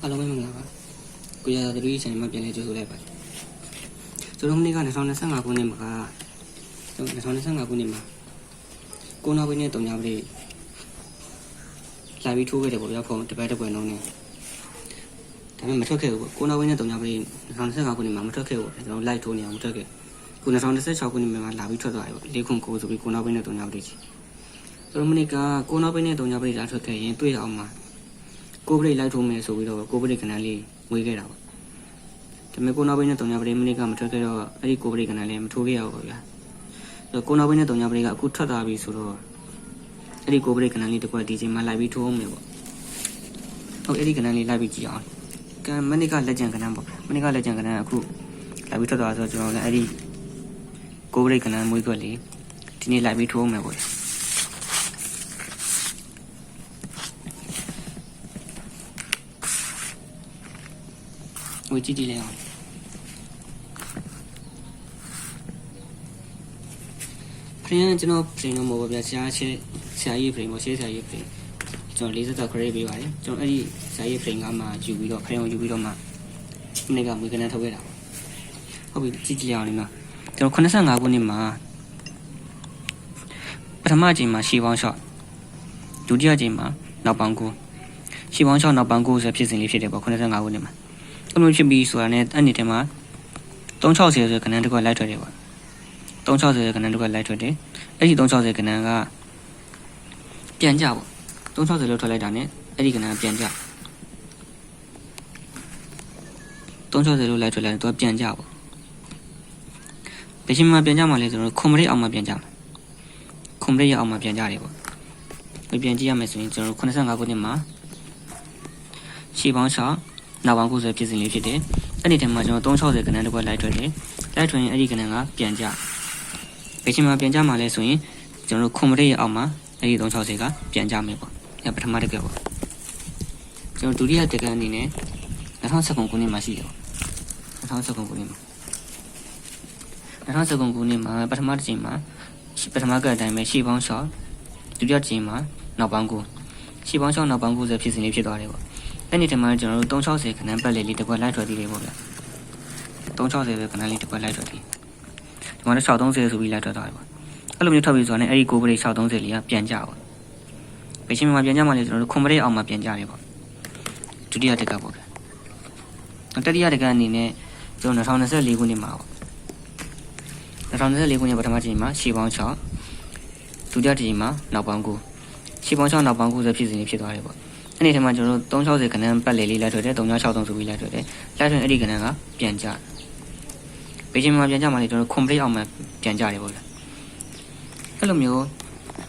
အားလုံးပဲမင်္ဂလာပါကိုရတဲ့လူကြီး channel မှာပြန်လည်ကြိုဆိုလိုက်ပါတယ်ကျွန်တော်မနေ့က2025ခုနှစ်မှာ2025ခုနှစ်မှာကိုနာဝင်းနဲ့တုံညာပရိလာပြီးထိုးခဲ့တယ်ပေါ့ဗျာဖုန်းတစ်ပတ်တစ်ပွဲလုံးနဲ့ဒါပေမဲ့မထွက်ခဲ့ဘူးပေါ့ကိုနာဝင်းနဲ့တုံညာပရိ2025ခုနှစ်မှာမထွက်ခဲ့ဘူးကျွန်တော် live ထိုးနေအောင်မထွက်ခဲ့ခု2026ခုနှစ်မှာလာပြီးထွက်သွားတယ်ပေါ့၄ခု9ဆိုပြီးကိုနာဝင်းနဲ့တုံညာပရိကြီးကျွန်တော်မနေ့ကကိုနာဝင်းနဲ့တုံညာပရိလာထွက်ခဲ့ရင်တွေ့ရအောင်မှာကိုပရိလိုက်ထိုးမယ်ဆိုပြီးတော့ကိုပရိကဏ္ဍလေးဝေးခဲ့တာပေါ့ဒါပေမဲ့ကိုနာဘိနဲ့တုံညာပရိမနေ့ကမထွက်ခဲ့တော့အဲ့ဒီကိုပရိကဏ္ဍလေးမထိုးခဲ့ရဘူးပေါ့ဗျာအဲ့ကိုနာဘိနဲ့တုံညာပရိကအခုထွက်သွားပြီဆိုတော့အဲ့ဒီကိုပရိကဏ္ဍလေးတစ်ခွက်ဒီချိန်မှာလိုက်ပြီးထိုးအောင်မယ်ပေါ့ဟုတ်အဲ့ဒီကဏ္ဍလေးလိုက်ပြီးကြည့်အောင်ကံမနေ့ကလက်ကျန်ကဏ္ဍပေါ့မနေ့ကလက်ကျန်ကဏ္ဍအခုလိုက်ပြီးထွက်သွားဆိုတော့ကျွန်တော်လည်းအဲ့ဒီကိုပရိကဏ္ဍမွေးခွက်လေးဒီနေ့လိုက်ပြီးထိုးအောင်မယ်ပေါ့ဝေးကြည့်ကြည့်လိုက်အောင်ဖရင်ကျွန်တော်ဖရင်တော့မဟုတ်ပါဗျာဆရာကြီးဖရင်ပေါ့ဆရာကြီးဖရင်ကျွန်တော်40 grade ပေးပါတယ်ကျွန်တော်အဲ့ဒီဆရာကြီးဖရင်ကမှယူပြီးတော့ဖရင်ကိုယူပြီးတော့မှဒီနေ့ကမွေးကနန်းထုတ်ခဲ့တာဟုတ်ပြီကြည့်ကြည့်အောင်လေနော်ကျွန်တော်85ခုနှစ်မှာပထမအချိန်မှာရှီပေါင်း shot ဒုတိယအချိန်မှာနောက်ပေါင်း9ရှီပေါင်း shot နောက်ပေါင်း9ဆိုဖြစ်စဉ်လေးဖြစ်တယ်ပေါ့85ခုနှစ်မှာအဲ့လိုဖြစ်ပြီးဆိုတာနဲ့အဲ့ဒီထဲမှာ360ဆိုတဲ့ကဏ္ဍတစ်ခုလိုက်ထွက်တယ်ပေါ့360ဆိုတဲ့ကဏ္ဍတစ်ခုလိုက်ထွက်တယ်အဲ့ဒီ360ကဏ္ဍကပြန်ကြပေါ့360လို့ထွက်လိုက်တာနဲ့အဲ့ဒီကဏ္ဍကပြန်ကြ360လို့လိုက်ထွက်လိုက်တော့ပြန်ကြပေါ့ဘယ်ချိန်မှပြန်ကြမှာလဲဆိုတော့ခွန်မရိအောင်မှပြန်ကြမှာခွန်မရိအောင်မှပြန်ကြတယ်ပေါ့ဒီပြန်ကြည့်ရမယ်ဆိုရင်ကျွန်တော်85ခုနှစ်မှာရှီပေါင်း6နောက်ပေါင်း90ဖြစ်စဉ်လေးဖြစ်တယ်အဲ့ဒီထဲမှာကျွန်တော်360ကဏ္ဍတစ်ခွက်လိုက်ထွက်တယ်လိုက်ထွက်ရင်အဲ့ဒီကဏ္ဍကပြန်ကြဘယ်ချိန်မှပြန်ကြမှာလဲဆိုရင်ကျွန်တော်ခွန်မရိရဲ့အောက်မှာအဲ့ဒီ360ကပြန်ကြမယ်ပေါ့အဲ့ပထမတစ်ကက်ပေါ့ကျွန်တော်ဒုတိယတစ်ကက်အနေနဲ့2019ခုနှစ်မှာရှိတယ်ပေါ့2019ခုနှစ်မှာ2019ခုနှစ်မှာပထမတစ်ချိန်မှာပထမကက်အတိုင်းပဲရှီပေါင်း6ဒုတိယတစ်ချိန်မှာနောက်ပေါင်း9ရှီပေါင်း6နောက်ပေါင်း90ဖြစ်စဉ်လေးဖြစ်သွားတယ်ပေါ့အဲ့ဒီထဲမှာကျွန်တော်တို့360ခဏပတ်လေလေးတစ်ခွက်လိုက်ထွက်သေးတယ်ပေါ့ဗျာ360ပဲခဏလေးတစ်ခွက်လိုက်ထွက်သေးဒီမှာတော့630ဆိုပြီးလိုက်ထွက်သွားတယ်ပေါ့အဲ့လိုမျိုးထွက်ပြီးဆိုတော့အဲ့ဒီကိုပရိ630လေးကပြန်ကြပေါ့ဘယ်ချိန်မှပြန်ကြမှာလဲကျွန်တော်တို့ခွန်ပရိအောင်မှပြန်ကြတယ်ပေါ့ဒုတိယတက်ကပေါ့ဗျာတတိယတက်ကအနေနဲ့ကျွန်တော်2024ခုနှစ်မှာပေါ့2024ခုနှစ်ပထမချိန်မှာရှီပေါင်း6ဒုတိယချိန်မှာနောက်ပေါင်း9ရှီပေါင်း6နောက်ပေါင်း90ဖြစ်စဉ်လေးဖြစ်သွားတယ်ပေါ့အဲ့ဒီထဲမှာကျွန်တော်တို့360ခဏပတ်လေလေးလိုက်ထွက်တယ်363ဆိုပြီးလိုက်ထွက်တယ်လိုက်ထွက်အဲ့ဒီခဏကပြန်ကြဘယ်ချိန်မှပြန်ကြမှာလဲကျွန်တော် complete အောင်မှပြန်ကြတယ်ပေါ့ဗျာအဲ့လိုမျိုး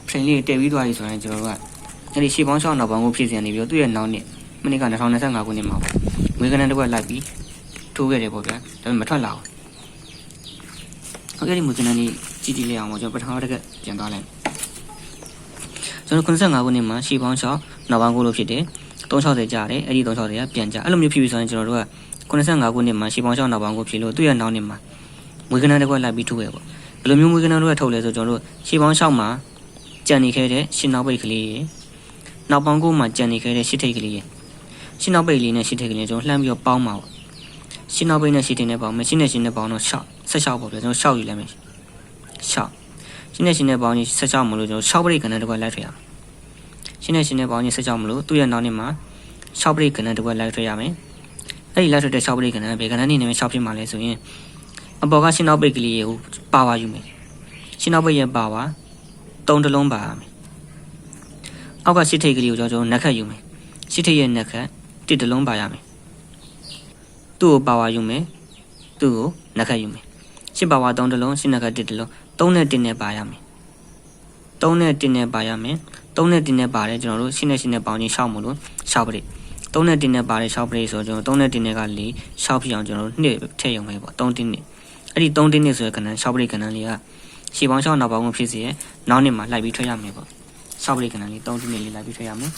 train လေးတည်ပြီးသွားပြီဆိုရင်ကျွန်တော်တို့ကအဲ့ဒီရှေ့ပေါင်း6နောက်ပေါင်းကိုဖြည့်စင်နေပြီးတော့သူ့ရဲ့နောက်နှစ်မနေ့က2025ခုနှစ်မှာပေါ့ငွေကဏ္ဍတစ်ခွက်လိုက်ပြီးထိုးခဲ့တယ်ပေါ့ဗျာဒါပေမဲ့မထွက်လာဘူးဟုတ်ကဲ့ဒီငွေကဏ္ဍလေးကြည့်ကြည့်လိုက်အောင်ပေါ့ကျွန်တော်ပထမတစ်ခါပြန်သွားလိုက်ကျွန်တော်95ခုနှစ်မှာရှေ့ပေါင်း6နောက်ပေါင်း9လို့ဖြစ်တယ်360ကြာတယ်အဲ့ဒီ360ကပြန်ကြာအဲ့လိုမျိုးဖြစ်ပြီးဆိုရင်ကျွန်တော်တို့က95ခုနှစ်မှာရှေ့ပေါင်း6နောက်ပေါင်း9ဖြစ်လို့သူ့ရဲ့နောက်နှစ်မှာငွေကဏ္ဍတစ်ခွက်လိုက်ပြီးထိုးရပေါ့ဘယ်လိုမျိုးငွေကဏ္ဍတွေကထုတ်လဲဆိုကျွန်တော်တို့ရှေ့ပေါင်း6မှာကြံနေခဲ့တဲ့ရှင်းနောက်ပိတ်ကလေးရေနောက်ပေါင်း9မှာကြံနေခဲ့တဲ့ရှစ်ထိတ်ကလေးရေရှင်းနောက်ပိတ်လေးနဲ့ရှစ်ထိတ်ကလေးကျွန်တော်လှမ်းပြီးတော့ပေါင်းပါပေါ့ရှင်းနောက်ပိတ်နဲ့ရှစ်ထိတ်နဲ့ပေါင်းမယ်ရှင်းနဲ့ရှင်းနဲ့ပေါင်းတော့16ပေါ့ဗျာကျွန်တော်6ယူလိုက်မယ်6ရှင်းနဲ့ရှင်းနဲ့ပေါင်းရင်16မလို့ကျွန်တော်6ပိတ်ကဏ္ဍတစ်ခွက်လိုက်ထွက်ရမယ်ရှင်းနဲ့ရှင်းနဲ့ပေါင်းရင်16မလို့သူ့ရဲ့နောက်နှစ်မှာ6ပိတ်ကဏ္ဍတစ်ခွက်လိုက်ထွက်ရမယ်အဲ့ဒီလိုက်ထွက်တဲ့6ပိတ်ကဏ္ဍဘယ်ကဏ္ဍနေနဲ့6ဖြစ်မှာလဲဆိုရင်အပေါ်ကရှင်းနောက်ပိတ်ကလေးကိုပါဝါယူမယ်ရှင်းနောက်ပိတ်ရဲ့ပါဝါ3တလုံးပါရမယ်အောက်ကရှစ်ထိတ်ကလေးကိုကျွန်တော်နက်ခတ်ယူမယ်ရှစ်ထိတ်ရဲ့နက်ခတ်1တလုံးပါရမယ်သူ့ကိုပါဝါယူမယ်သူ့ကိုနက်ခတ်ယူမယ်ရှစ်ပါဝါ3တလုံးရှစ်နက်ခတ်1တလုံး3နဲ့1နဲ့ပါရမယ်3နဲ့1နဲ့ပါရမယ်3နဲ့1နဲ့ပါတယ်ကျွန်တော်တို့ရှင်းနဲ့ရှင်းနဲ့ပေါင်းချင်း6မို့လို့6ပရိ3နဲ့1နဲ့ပါတယ်6ပရိဆိုတော့ကျွန်တော်3နဲ့1နဲ့က4 6ဖြစ်အောင်ကျွန်တော်တို့နှစ်ထည့်ရုံပဲပေါ့3တင်းနှစ်အဲ့ဒီ3တင်းနှစ်ဆိုတဲ့ကဏ္ဍ6ပရိကဏ္ဍလေးကရှေ့ပေါင်း6နောက်ပေါင်းကိုဖြစ်စေရဲ့နောက်နှစ်မှာလိုက်ပြီးထွက်ရမယ်ပေါ့6ပရိကဏ္ဍလေး3တင်းနှစ်လေးလိုက်ပြီးထွက်ရမယ်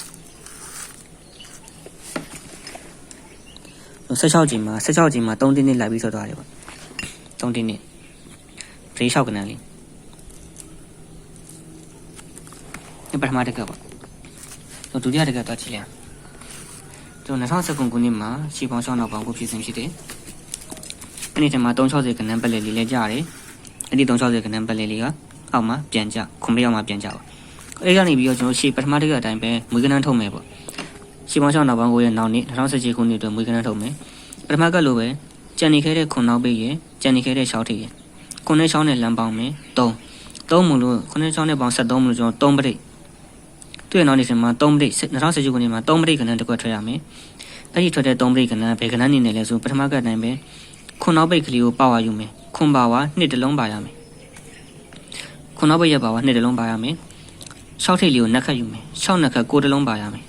16ချိန်မှာ3တင်းနှစ်လိုက်ပြီးထွက်သွားတယ်ပေါ့3တင်းနှစ်ပရိ6ကဏ္ဍလေးပထမတက်ကပေါ့ဒုတိယတက်ကသွားကြည့်လိုက် ကျွန်တော်2019ခုနှစ်မှာရှေ့ပေါင်းရှောင်းနောက်ပေါင်းကိုဖြစ်စဉ်ဖြစ်တယ်အဲ့ဒီထဲမှာ360ခဏပတ်လက်လေးလဲကြားတယ်အဲ့ဒီ360ခဏပတ်လက်လေးကအောက်မှာပြန်ကြခုံလေးအောက်မှာပြန်ကြပါအဲ့ကနေပြီးတော့ကျွန်တော်ရှေ့ပထမတစ်ခါအတိုင်းပဲမွေးကနန်းထုတ်မယ်ပေါ့ရှေ့ပေါင်းရှောင်းနောက်ပေါင်းကိုရဲ့နောက်နေ့2017ခုနှစ်အတွက်မွေးကနန်းထုတ်မယ်ပထမကလိုပဲကြံနေခဲ့တဲ့ခုနောက်ပိတ်ရဲ့ကြံနေခဲ့တဲ့ရှောက်ထိပ်ရဲ့ခုနှစ်ချောင်းနဲ့လမ်းပေါင်းမယ်3မလို့ခုနှစ်ချောင်းနဲ့ပေါင်း73မလို့ကျွန်တော်3ပရိတ်သူ့ရဲ့နောက်နေ့မှာ3ပရိတ်2017ခုနှစ်မှာ3ပရိတ်ခဏတစ်ခွက်ထွက်ရမယ်အဲ့ဒီထွက်တဲ့3ပရိတ်ခဏဘယ်ခဏနေနေလဲဆိုပထမကအတိုင်းပဲခုနောက်ပိတ်ကလေးကိုပေါက်ရယူမယ်ခွန်ပါဝါနှစ်တလုံးပါရမယ်ခုနောက်ပိတ်ရပါဝါနှစ်တလုံးပါရမယ်ရှောက်ထိပ်လေးကိုနှက်ခတ်ယူမယ်ရှောက်နှက်ခတ်ကိုတလုံးပါရမယ်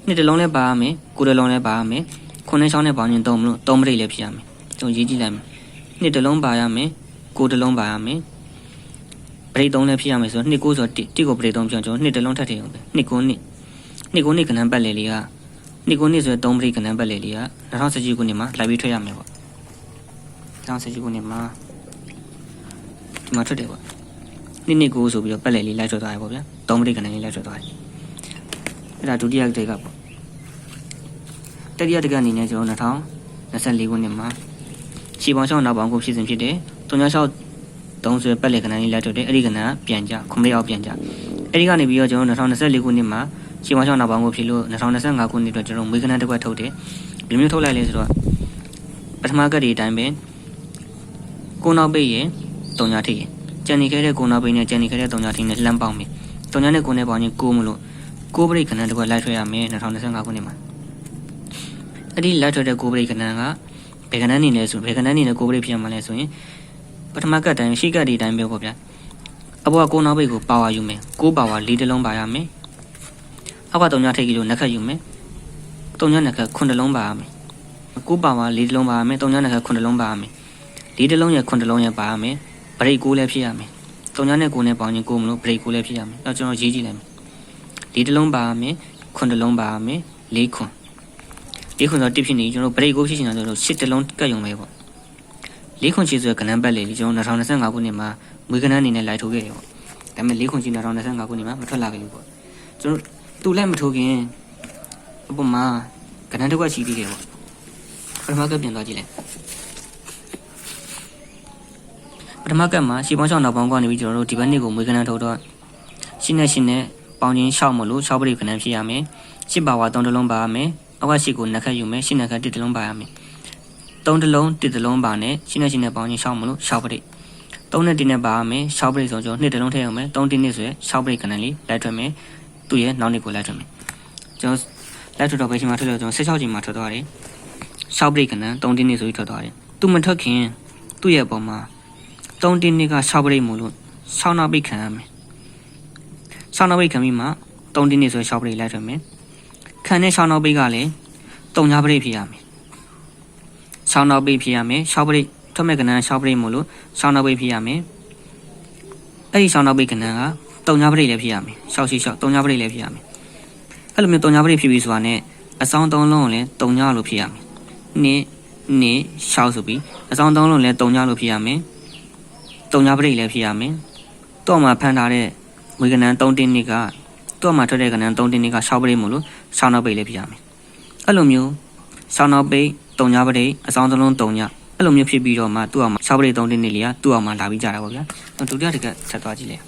နှစ်တလုံးလည်းပါရမယ်ကိုတလုံးလည်းပါရမယ်ခုနှစ်ချောင်းနဲ့ပေါင်းရင်3မလို့3ပရိတ်လည်းဖြစ်ရမယ်ကျွန်တော်ရေးကြည့်လိုက်မယ်နှစ်တလုံးပါရမယ်ကိုတလုံးပါရမယ်ပရိတ်3လည်းဖြစ်ရမယ်ဆိုတော့2 9ဆိုတော့1ကိုပရိတ်3ပြောင်းကျွန်တော်နှစ်တလုံးထပ်ထည့်အောင်ပဲ2 9ခဏပတ်လေလေးက2 9ဆိုတော့3ပရိတ်ခဏပတ်လေလေးက2017ခုနှစ်မှာလိုက်ပြီးထွက်ရမယ်ပေါ့2017ခုနှစ်မှာဒီမှာထွက်တယ်ပေါ့2 9ဆိုပြီးတော့ပတ်လေလေးလိုက်ထွက်သွားတယ်ပေါ့ဗျာ3ပရိတ်ခဏလေးလိုက်ထွက်သွားတယ်အဲ့ဒါဒုတိယတစ်ကပေါ့တတိယတစ်ကအနေနဲ့ကျွန်တော်2024ခုနှစ်မှာရှေ့ပေါင်းရှောင်းနောက်ပေါင်းကိုဖြစ်စဉ်ဖြစ်တယ်363ဆိုပတ်လေခဏလေးလိုက်ထွက်တယ်အဲ့ဒီခဏပြန်ကြခုံလေးအောင်ပြန်ကြအဲ့ဒီကနေပြီးတော့ကျွန်တော်2024ခုနှစ်မှာရှေ့ပေါင်းရှောင်းနောက်ပေါင်းကိုဖြစ်လို့2025ခုနှစ်အတွက်ကျွန်တော်မွေးခဏတစ်ခွက်ထုတ်တယ်ဘယ်မျိုးထုတ်လိုက်လဲဆိုတော့ပထမကတည်းကအတိုင်းပဲကိုနောက်ပိတ်ရင်3ညထိရင်ကြံနေခဲ့တဲ့ကိုနောက်ပိတ်နဲ့ကြံနေခဲ့တဲ့3ညထိနဲ့လမ်းပေါင်းမယ်3ညနဲ့ကိုနဲ့ပေါင်းရင်6မလို့6ပရိတ်ခဏတစ်ခွက်လိုက်ထွက်ရမယ်2025ခုနှစ်မှာအဲ့ဒီလိုက်ထွက်တဲ့6ပရိတ်ခဏကဘယ်ခဏနေလဲဆိုဘယ်ခဏနေလဲ6ပရိတ်ဖြစ်မှလဲဆိုရင်ပထမကတိုင်းရှိကတည်းတိုင်းပဲပေါ့ဗျာအပေါ်ကကိုနောက်ပိတ်ကိုပါဝါယူမယ်6ပါဝါ4တလုံးပါရမယ်အောက်က3ညထိပ်ကီလိုနှက်ခတ်ယူမယ်3ညနှက်ခတ်9တလုံးပါရမယ်6ပါဝါ4တလုံးပါရမယ်3ညနှက်ခတ်9တလုံးပါရမယ်4တလုံးရဲ့9တလုံးရဲ့ပါရမယ်ဘရိတ်6လည်းဖြစ်ရမယ်3ညနဲ့9နဲ့ပေါင်းရင်6မလို့ဘရိတ်6လည်းဖြစ်ရမယ်အဲ့တော့ကျွန်တော်ရေးကြည့်လိုက်မယ်4တလုံးပါရမယ်9တလုံးပါရမယ်4ခွန်4ခွန်ဆိုတော့1ဖြစ်နေကျွန်တော်ဘရိတ်6ဖြစ်နေတာဆိုတော့10တလုံးကတ်ရုံပဲပေါ့4ခွန်ချီဆိုတဲ့ကဏ္ဍပတ်လေကျွန်တော်2025ခုနှစ်မှာမွေးကဏ္ဍအနေနဲ့လိုက်ထိုးခဲ့တယ်ပေါ့ဒါပေမဲ့4ခွန်ချီ2025ခုနှစ်မှာမထွက်လာခဲ့ဘူးပေါ့ကျွန်တော်သူလည်းမထိုးခင်အပေါ်မှာကဏ္ဍတစ်ခွက်ရှိသေးတယ်ပေါ့ပထမကပြန်သွားကြည့်လိုက်ပထမကမှာရှေ့ပေါင်းရှောင်းနောက်ပေါင်းကနေပြီးကျွန်တော်တို့ဒီဘက်နှစ်ကိုမွေးကဏ္ဍထိုးတော့ရှင်းနဲ့ပေါင်းချင်းရှောက်မလို့6ပရိတ်ကဏ္ဍဖြစ်ရမယ်10ပါဝါ3တလုံးပါရမယ်အောက်ကရှေ့ကိုနှက်ခတ်ယူမယ်ရှင်းနှက်ခတ်1တလုံးပါရမယ်3တလုံး1တလုံးပါနဲ့ရှင်းနဲ့ပေါင်းချင်းရှောက်မလို့6ပရိတ်3နဲ့1နဲ့ပါရမယ်6ပရိတ်ဆိုကျွန်တော်2တလုံးထည့်အောင်မယ်3 1နဲ့ဆိုရ6ပရိတ်ကဏ္ဍလေးလိုက်ထွက်မယ်သူ့ရဲ့နောက်နေ့ကိုလိုက်ထွက်မယ်ကျွန်တော်လိုက်ထွက်တော့ဘယ်ချိန်မှာထွက်လဲကျွန်တော်16ချိန်မှာထွက်သွားတယ်6ပရိတ်ကဏ္ဍ3 1နဲ့ဆိုပြီးထွက်သွားတယ်သူမထွက်ခင်သူ့ရဲ့အပေါ်မှာ3 1နဲ့က6ပရိတ်မို့လို့6နောက်ပိတ်ခံရမယ်6နောက်ပိတ်ခံပြီးမှ3 1နဲ့ဆို6ပရိတ်လိုက်ထွက်မယ်ခံတဲ့6နောက်ပိတ်ကလည်း3ညပရိတ်ဖြစ်ရမယ်6နောက်ပိတ်ဖြစ်ရမယ်6ပရိတ်ထွက်မဲ့ကဏ္ဍ6ပရိတ်မို့လို့6နောက်ပိတ်ဖြစ်ရမယ်အဲ့ဒီ6နောက်ပိတ်ကဏ္ဍက3ညပရိတ်လည်းဖြစ်ရမယ်6ရှိ6 3ညပရိတ်လည်းဖြစ်ရမယ်အဲ့လိုမျိုး3ညပရိတ်ဖြစ်ပြီးဆိုတာနဲ့အဆောင်3လုံးကိုလည်း3ညလို့ဖြစ်ရမယ်2 6ဆိုပြီးအဆောင်3လုံးလည်း3ညလို့ဖြစ်ရမယ်3ညပရိတ်လည်းဖြစ်ရမယ်တော့မှဖန်ထားတဲ့မွေးကဏ္ဍ3တင်းနှစ်ကတော့မှထွက်တဲ့ကဏ္ဍ3တင်းနှစ်က6ပရိတ်မို့လို့6နောက်ပိတ်လည်းဖြစ်ရမယ်အဲ့လိုမျိုး6နောက်ပိတ်3ညပရိတ်အဆောင်3လုံး3ညအဲ့လိုမျိုးဖြစ်ပြီးတော့မှသူ့အောင်မှာ6ပရိတ်3တင်းနှစ်လေးကသူ့အောင်မှာလာပြီးကြတာပေါ့ဗျာဒုတိယတစ်ခါဆက်သွားကြည့်လိုက်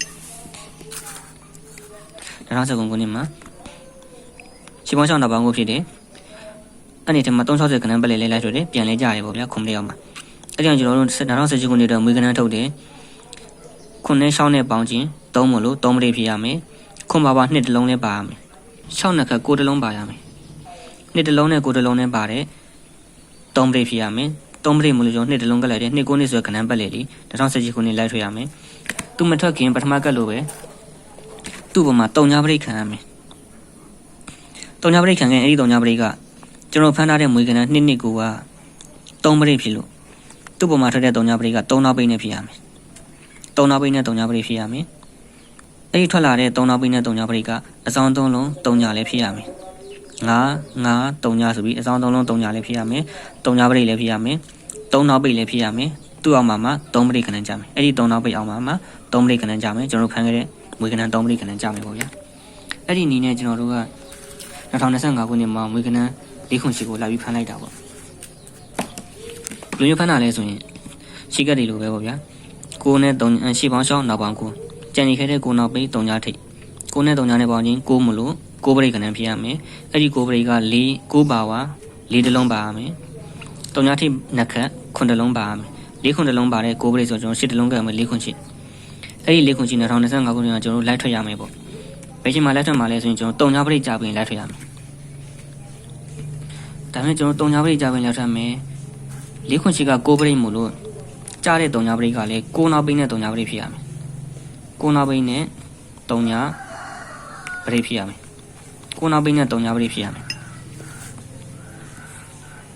2019ခုနှစ်မှာရှေ့ပေါင်းရှောင်းနောက်ပေါင်းကိုဖြစ်တယ်အဲ့ဒီထဲမှာ360ခဏပတ်လေလေးလိုက်ထွက်တယ်ပြန်လဲကြရတယ်ပေါ့ဗျာခုံလေးအောင်မှာအဲ့ဒီကျွန်တော်တို့2018ခုနှစ်တော့မွေးကဏ္ဍထုတ်တယ်ခုနဲ့ရှောင်းနဲ့ပေါင်းချင်း3မလို့3ပရိတ်ဖြစ်ရမယ်ခွန်ပါပါ2တလုံးနဲ့ပါရမယ်6နှစ်ခတ်9တလုံးပါရမယ်2တလုံးနဲ့9တလုံးနဲ့ပါတယ်3ပရိတ်ဖြစ်ရမယ်3ပရိတ်မလို့ကျွန်တော်2တလုံးကလိုက်တယ်2 9နှစ်ဆိုခဏပတ်လေလေး2018ခုနှစ်လိုက်ထွက်ရမယ်သူမထွက်ခင်ပထမကလို့ပဲသူ့ပေါ်မှာ3ညပရိတ်ခံရမယ်3ညပရိတ်ခံရင်အဲ့ဒီ3ညပရိတ်ကကျွန်တော်ဖမ်းထားတဲ့မွေးကဏ္ဍ2နှစ်ကိုက3ပရိတ်ဖြစ်လို့သူ့ပေါ်မှာထွက်တဲ့3ညပရိတ်က3နောက်ပိတ်နဲ့ဖြစ်ရမယ်3နောက်ပိတ်နဲ့3ညပရိတ်ဖြစ်ရမယ်အဲ့ဒီထွက်လာတဲ့3နောက်ပိတ်နဲ့3ညပရိတ်ကအဆောင်3လုံး3ညလည်းဖြစ်ရမယ်9 3ညဆိုပြီးအဆောင်3လုံး3ညလည်းဖြစ်ရမယ်3ညပရိတ်လည်းဖြစ်ရမယ်3နောက်ပိတ်လည်းဖြစ်ရမယ်သူ့အောင်မှာ3ပရိတ်ခဏကြမယ်အဲ့ဒီ3နောက်ပိတ်အောင်မှာ3ပရိတ်ခဏကြမယ်ကျွန်တော်ဖမ်းခဲ့တဲ့မွေးကဏ္ဍ3ပရိတ်ခဏကြမယ်ပေါ့ဗျာအဲ့ဒီနီးနဲ့ကျွန်တော်တို့က 2025ခုနှစ်မှာမွေးကနန်း၄ခုရှိကိုလာပြီးဖမ်းလိုက်တာပေါ့လူမျိုးဖမ်းတာလဲဆိုရင်ရှိကတ်တွေလိုပဲပေါ့ဗျာ9နဲ့3ရှိပေါင်းရှောင်းနောက်ပေါင်း9ကြံနေခဲ့တဲ့9နောက်ပိတ်3ညထိပ်9နဲ့3ညနဲ့ပေါင်းချင်း9မလို့9ပရိတ်ကနန်းဖြစ်ရမယ်အဲ့ဒီ9ပရိတ်က4 9ပါဝါ4တလုံးပါရမယ်3ညထိပ်နှစ်ခတ်9တလုံးပါရမယ်4ခုတလုံးပါတဲ့9ပရိတ်ဆိုကျွန်တော်10တလုံးကမယ်4ခုရှိအဲ့ဒီ4ခုရှိ2025ခုနှစ်ကကျွန်တော်လိုက်ထွက်ရမယ်ပေါ့ဘယ်ချိန်မှလိုက်ထွက်မှာလဲဆိုရင်ကျွန်တော်3ညပရိတ်ကြာပြီးလိုက်ထွက်ရမယ်ဒါပေမဲ့ကျွန်တော်3ညပရိတ်ကြာပြီးလိုက်ထွက်မယ်4ခုရှိက9ပရိတ်မို့လို့ကြားတဲ့3ညပရိတ်ကလည်း9နောက်ပိတ်နဲ့3ညပရိတ်ဖြစ်ရမယ်9နောက်ပိတ်နဲ့3ညပရိတ်ဖြစ်ရမယ်9နောက်ပိတ်နဲ့3ညပရိတ်ဖြစ်ရမယ်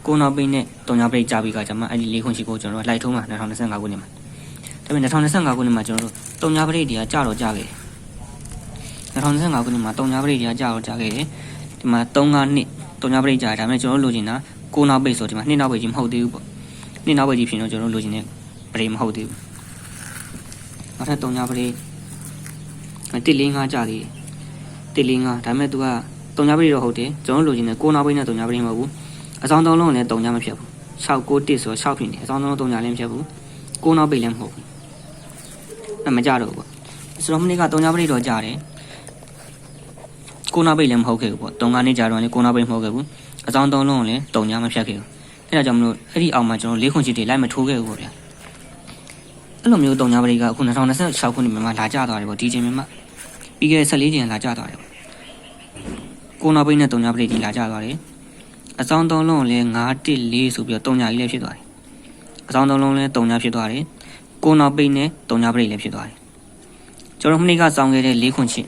9နောက်ပိတ်နဲ့3ညပရိတ်ကြာပြီးကကျွန်မအဲ့ဒီ4ခုရှိကိုကျွန်တော်လိုက်ထုံးမှာ2025ခုနှစ်မှာဒါပေမဲ့2025ခုနှစ်မှာကျွန်တော်တို့3ညပရိတ်တွေကကြာတော့ကြာခဲ့တယ်2025ခုနှစ်မှာ3ညပရိတ်တွေကကြာတော့ကြာခဲ့တယ်ဒီမှာ3ကနှစ်3ညပရိတ်ကြာဒါပေမဲ့ကျွန်တော်တို့လိုချင်တာ9နောက်ပိတ်ဆိုဒီမှာ2နောက်ပိတ်ကြီးမဟုတ်သေးဘူးပေါ့2နောက်ပိတ်ကြီးဖြစ်တော့ကျွန်တော်တို့လိုချင်တဲ့ပရိတ်မဟုတ်သေးဘူးနောက်ထပ်3ညပရိတ်145ကြာသေးတယ်145ဒါပေမဲ့ तू က3ညပရိတ်တော့ဟုတ်တယ်ကျွန်တော်တို့လိုချင်တဲ့9နောက်ပိတ်နဲ့3ညပရိတ်မဟုတ်ဘူးအဆောင်3လုံးလည်း3ညမဖြစ်ဘူး691ဆို6ဖြစ်နေအဆောင်3လုံး3ညလည်းမဖြစ်ဘူး9နောက်ပိတ်လည်းမဟုတ်ဘူးအဲ့မကြတော့ဘူးပေါ့ဆိုတော့မနေ့က3ညပရိတ်တော့ကြာတယ်9နောက်ပိတ်လည်းမဟုတ်ခဲ့ဘူးပေါ့3ကနေကြာတော့လည်း9နောက်ပိတ်မဟုတ်ခဲ့ဘူးအဆောင်3လုံးလည်း3ညမဖြစ်ခဲ့ဘူးအဲ့ဒါကြောင့်မလို့အဲ့ဒီအောင်မှာကျွန်တော်4ခုချစ်တွေလိုက်မထိုးခဲ့ဘူးပေါ့ဗျာအဲ့လိုမျိုး3ညပရိတ်ကအခု2026ခုနှစ်မှာလာကြသွားတယ်ပေါ့ဒီချိန်မှာပြီးခဲ့တဲ့14ချိန်လာကြသွားတယ်ပေါ့9နောက်ပိတ်နဲ့3ညပရိတ်ကြီးလာကြသွားတယ်အဆောင်3လုံးလည်း914ဆိုပြီးတော့3ညကြီးလည်းဖြစ်သွားတယ်အဆောင်3လုံးလည်း3ညဖြစ်သွားတယ်9နောက်ပိတ်နဲ့3ညပရိတ်လည်းဖြစ်သွားတယ်ကျွန်တော်မနေ့ကစောင်းခဲ့တဲ့4ခုချစ်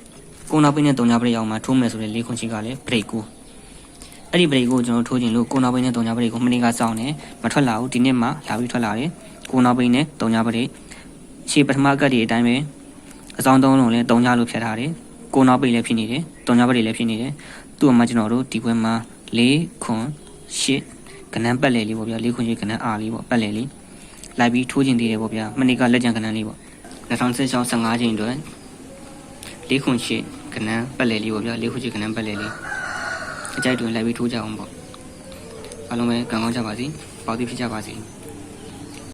9နောက်ပိတ်နဲ့3ညပရိတ်အောင်မှာထိုးမယ်ဆိုတဲ့4ခုချစ်ကလည်းပရိတ်9အဲ့ဒီပရိတ်ကိုကျွန်တော်ထိုးခြင်းလို့9နောက်ပိတ်နဲ့3ညပရိတ်ကိုမနေ့ကစောင်းတယ်မထွက်လာဘူးဒီနေ့မှလာပြီးထွက်လာတယ်9နောက်ပိတ်နဲ့3ညပရိတ်ရှေ့ပထမကတ်ဒီအတိုင်းပဲအဆောင်3လုံးလည်း3ညလို့ဖြတ်ထားတယ်9နောက်ပိတ်လည်းဖြစ်နေတယ်3ညပရိတ်လည်းဖြစ်နေတယ်သူ့အမှကျွန်တော်တို့ဒီဘက်မှာ4ခွန်8ကနန်းပတ်လေလေးပေါ့ဗျာ4ခွန်8ကနန်းအားလေးပေါ့ပတ်လေလေးလိုက်ပြီးထိုးခြင်းသေးတယ်ပေါ့ဗျာမနေ့ကလက်ကျန်ကနန်းလေးပေါ့2016 15ချိန်အတွက်4ခွန်8ကနန်းပတ်လေလေးပေါ့ဗျာ4ခွန်8ကနန်းပတ်လေလေးအကြိုက်တွင်လိုက်ပြီးထိုးကြအောင်ပေါ့အားလုံးပဲကံကောင်းကြပါစေပေါက်တိဖြစ်ကြပါစေ